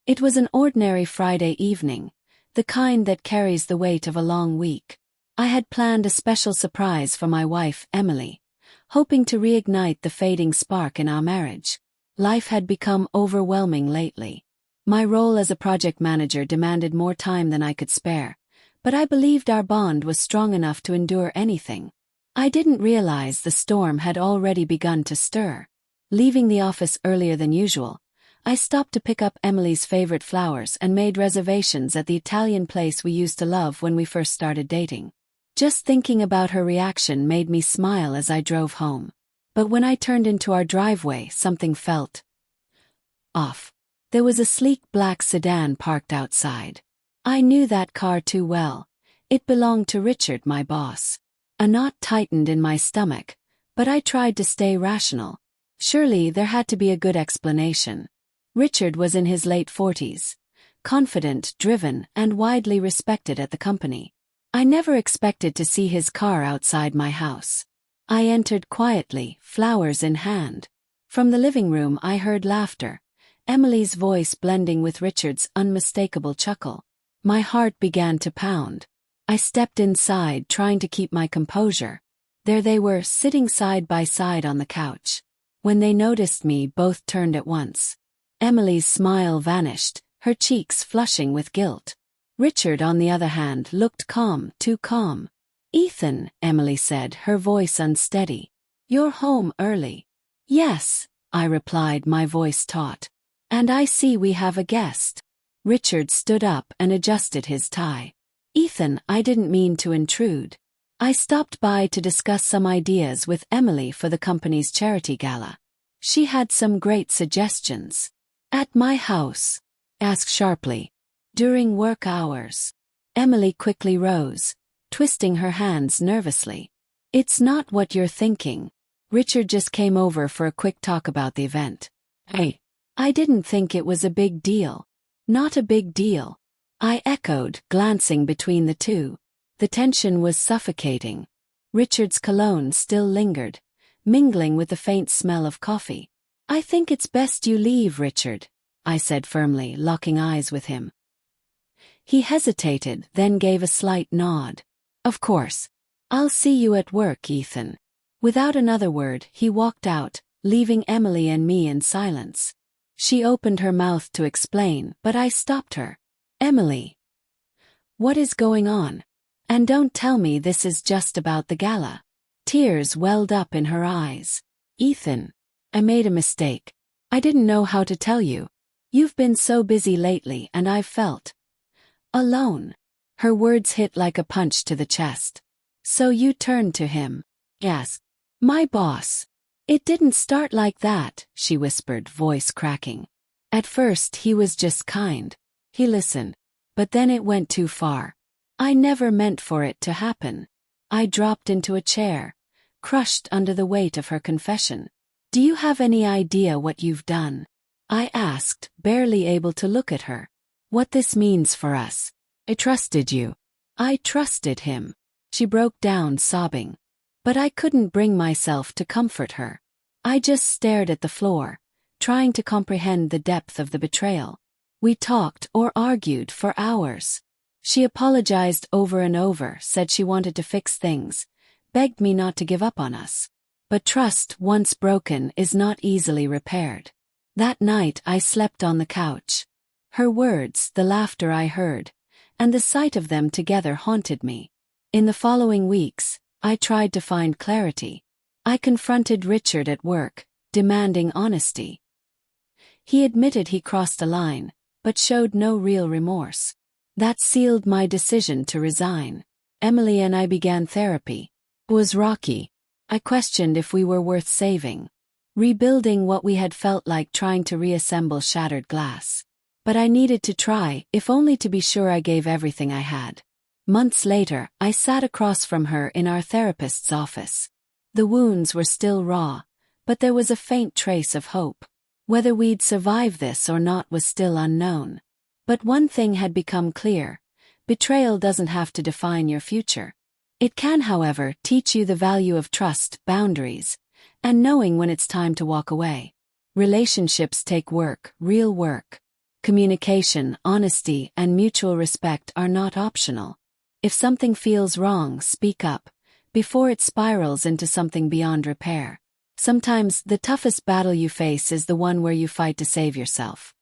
It was an ordinary Friday evening, the kind that carries the weight of a long week. I had planned a special surprise for my wife, Emily, hoping to reignite the fading spark in our marriage. Life had become overwhelming lately. My role as a project manager demanded more time than I could spare, but I believed our bond was strong enough to endure anything. I didn't realize the storm had already begun to stir. Leaving the office earlier than usual, I stopped to pick up Emily's favorite flowers and made reservations at the Italian place we used to love when we first started dating. Just thinking about her reaction made me smile as I drove home. But when I turned into our driveway, something felt off. There was a sleek black sedan parked outside. I knew that car too well. It belonged to Richard, my boss. A knot tightened in my stomach, but I tried to stay rational. Surely there had to be a good explanation. Richard was in his late 40s, confident, driven, and widely respected at the company. I never expected to see his car outside my house. I entered quietly, flowers in hand. From the living room I heard laughter, Emily's voice blending with Richard's unmistakable chuckle. My heart began to pound. I stepped inside, trying to keep my composure. There they were, sitting side by side on the couch. When they noticed me, both turned at once. Emily's smile vanished, her cheeks flushing with guilt. Richard, on the other hand, looked calm, too calm. "Ethan," Emily said, her voice unsteady. "You're home early." "Yes," I replied, my voice taut. "And I see we have a guest." Richard stood up and adjusted his tie. "Ethan, I didn't mean to intrude. I stopped by to discuss some ideas with Emily for the company's charity gala. She had some great suggestions." "At my house?" asked sharply. "During work hours." Emily quickly rose, twisting her hands nervously. "It's not what you're thinking. Richard just came over for a quick talk about the event." "Hey." "I didn't think it was a big deal." "Not a big deal," I echoed, glancing between the two. The tension was suffocating. Richard's cologne still lingered, mingling with the faint smell of coffee. "I think it's best you leave, Richard," I said firmly, locking eyes with him. He hesitated, then gave a slight nod. "Of course. I'll see you at work, Ethan." Without another word, he walked out, leaving Emily and me in silence. She opened her mouth to explain, but I stopped her. "Emily, what is going on? And don't tell me this is just about the gala." Tears welled up in her eyes. "Ethan, I made a mistake. I didn't know how to tell you. You've been so busy lately and I've felt alone." Her words hit like a punch to the chest. "So you turned to him?" "Yes. My boss." "It didn't start like that," she whispered, voice cracking. "At first he was just kind. He listened. But then it went too far. I never meant for it to happen." I dropped into a chair, crushed under the weight of her confession. "Do you have any idea what you've done?" I asked, barely able to look at her. "What this means for us? I trusted you." "I trusted him." She broke down, sobbing. But I couldn't bring myself to comfort her. I just stared at the floor, trying to comprehend the depth of the betrayal. We talked or argued for hours. She apologized over and over, said she wanted to fix things, begged me not to give up on us. But trust, once broken, is not easily repaired. That night I slept on the couch. Her words, the laughter I heard, and the sight of them together haunted me. In the following weeks, I tried to find clarity. I confronted Richard at work, demanding honesty. He admitted he crossed a line, but showed no real remorse. That sealed my decision to resign. Emily and I began therapy. It was rocky. I questioned if we were worth saving, rebuilding what we had felt like trying to reassemble shattered glass. But I needed to try, if only to be sure I gave everything I had. Months later, I sat across from her in our therapist's office. The wounds were still raw, but there was a faint trace of hope. Whether we'd survive this or not was still unknown. But one thing had become clear: betrayal doesn't have to define your future. It can, however, teach you the value of trust, boundaries, and knowing when it's time to walk away. Relationships take work, real work. Communication, honesty, and mutual respect are not optional. If something feels wrong, speak up, before it spirals into something beyond repair. Sometimes the toughest battle you face is the one where you fight to save yourself.